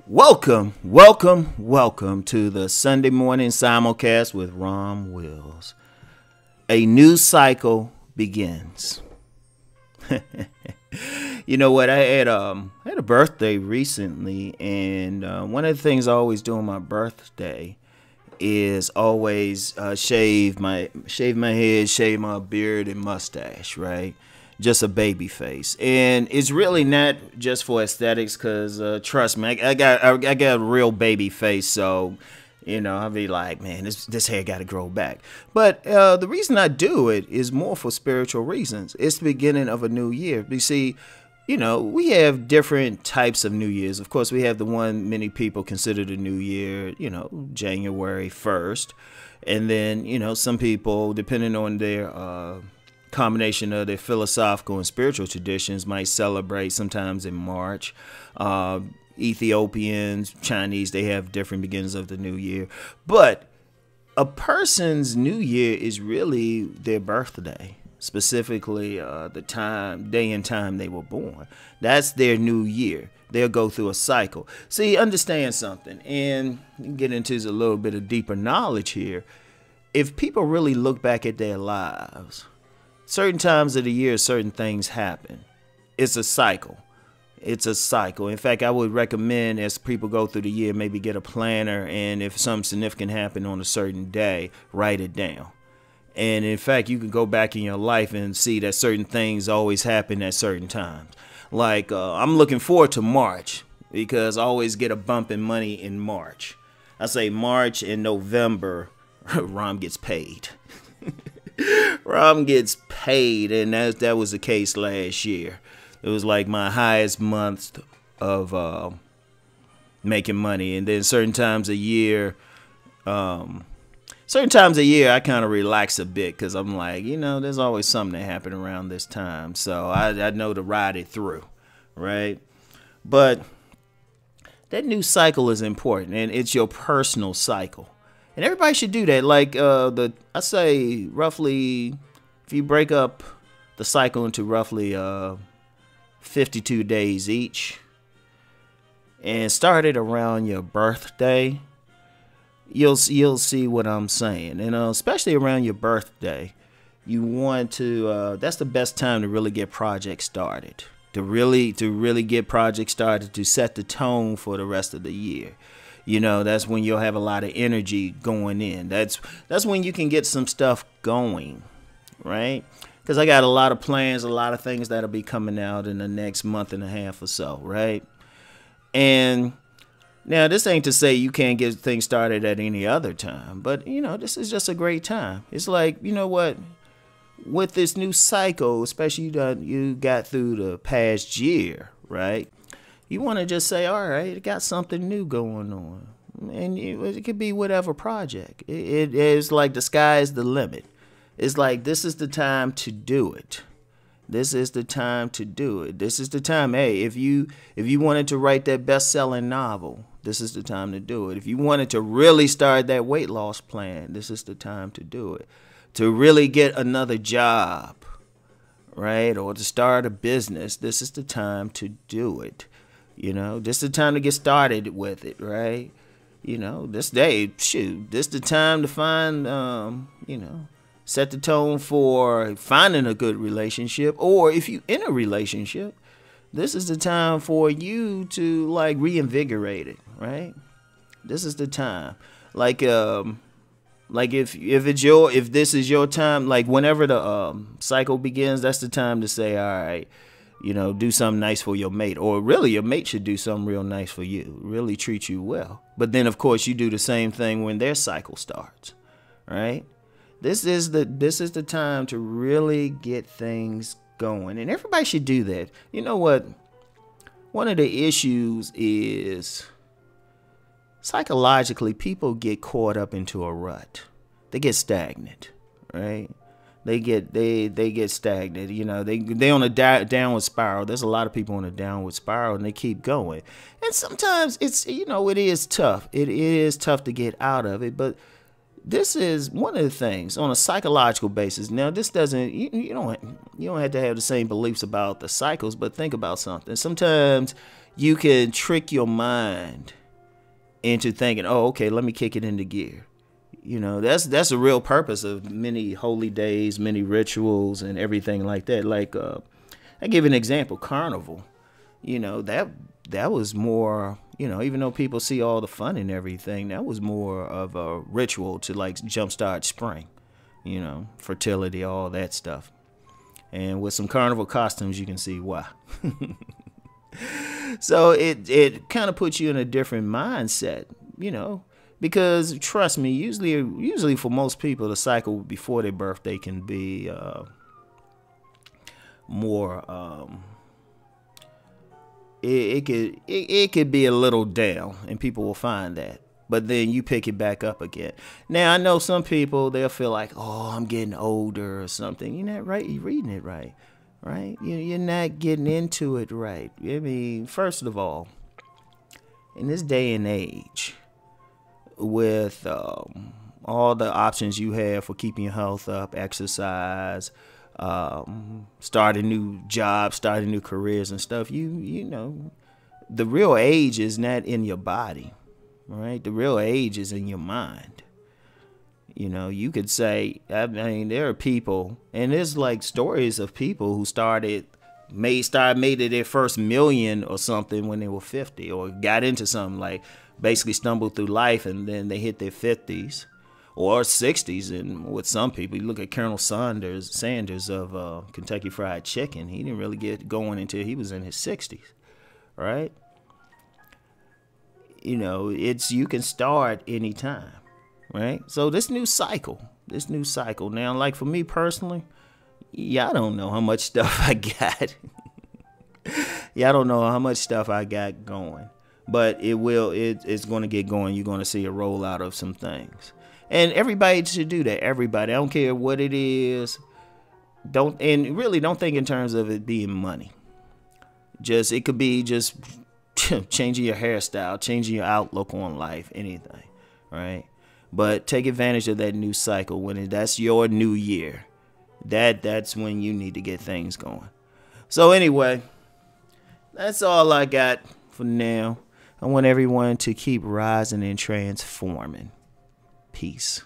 Welcome to the Sunday morning simulcast with Rom Wills. A new cycle begins. You know what? I had a birthday recently, and one of the things I always do on my birthday is always shave my head, shave my beard and mustache, right? Just a baby face, and it's really not just for aesthetics. Cause trust me, I got a real baby face, so I'll be like, man, this hair got to grow back. But the reason I do it is more for spiritual reasons. It's the beginning of a new year. You see, we have different types of New Year's. Of course, we have the one many people consider the New Year, January 1st, and then some people, depending on their combination of their philosophical and spiritual traditions, might celebrate sometimes in March. Ethiopians, Chinese, they have different beginnings of the new year. But a person's new year is really their birthday, specifically the day and time they were born. That's their new year. They'll go through a cycle. See, understand something, and get into a little bit of deeper knowledge here. If people really look back at their lives, certain times of the year, certain things happen. It's a cycle. It's a cycle. In fact, I would recommend as people go through the year, maybe get a planner, and if something significant happened on a certain day, write it down. And in fact, you can go back in your life and see that certain things always happen at certain times. Like, I'm looking forward to March because I always get a bump in money in March. I say March and November, Rom gets paid. Rom gets paid, and that was the case last year. It was like my highest month of making money, and then certain times a year, I kind of relax a bit because I'm like, there's always something that happened around this time, so I know to ride it through, right? But that new cycle is important, and it's your personal cycle. And everybody should do that. Like I say roughly, if you break up the cycle into roughly 52 days each, and start it around your birthday, you'll see what I'm saying. And especially around your birthday, you want to. That's the best time to really get projects started. To really get projects started, to set the tone for the rest of the year. That's when you'll have a lot of energy going in. That's when you can get some stuff going, right? Because I got a lot of plans, a lot of things that'll be coming out in the next month and a half or so, right? And now this ain't to say you can't get things started at any other time, but this is just a great time. It's like, what? With this new cycle, especially you got through the past year, right? You want to just say, all right, it got something new going on. And it could be whatever project. It is like the sky is the limit. It's like, this is the time to do it. This is the time to do it. This is the time. Hey, if you wanted to write that best-selling novel, this is the time to do it. If you wanted to really start that weight loss plan, this is the time to do it. To really get another job, right? Or to start a business, this is the time to do it. This is the time to get started with it, right? This day, shoot, this is the time to find, set the tone for finding a good relationship. Or if you in a relationship, this is the time for you to like reinvigorate it, right? This is the time. Like if this is your time, like whenever the cycle begins, that's the time to say, all right, do something nice for your mate, or really your mate should do something real nice for you, really treat you well. But then of course you do the same thing when their cycle starts, right? This is the time to really get things going, and everybody should do that. You know what? One of the issues is psychologically people get caught up into a rut. They get stagnant, right? They get stagnant. They on a downward spiral. There's a lot of people on a downward spiral, and they keep going. And sometimes it is tough. It is tough to get out of it. But this is one of the things on a psychological basis. Now, this doesn't. You don't have to have the same beliefs about the cycles, but think about something. Sometimes you can trick your mind into thinking, oh, okay, let me kick it into gear. You know, that's the real purpose of many holy days, many rituals, and everything like that. Like, I give an example, Carnival. You know, that was more, you know, even though people see all the fun and everything, that was more of a ritual to like jumpstart spring, you know, fertility, all that stuff. And with some carnival costumes, you can see why. So it kind of puts you in a different mindset, you know, because trust me, usually for most people, the cycle before their birthday can be more. It could be a little down, and people will find that. But then you pick it back up again. Now I know some people, they'll feel like, oh, I'm getting older or something. You're not right. You're reading it right. Right? You're not getting into it right. I mean, first of all, in this day and age, with all the options you have for keeping your health up, exercise, starting new jobs, starting new careers and stuff, you know, the real age is not in your body, right? The real age is in your mind. You know, you could say, I mean, there are people, and there's like stories of people who made it their first million or something when they were 50, or got into something, like basically stumbled through life, and then they hit their 50s or 60s. And with some people, you look at Colonel Sanders of Kentucky Fried Chicken, he didn't really get going until he was in his 60s, right? You know, you can start anytime. Right? So this new cycle now, like for me personally, y'all don't know how much stuff I got. Y'all don't know how much stuff I got going, but it's going to get going. You're going to see a rollout of some things, and everybody should do that. Everybody, I don't care what it is. Don't think in terms of it being money. It could be just changing your hairstyle, changing your outlook on life, anything, right? But take advantage of that new cycle that's your new year. That's when you need to get things going. So anyway, that's all I got for now. I want everyone to keep rising and transforming. Peace.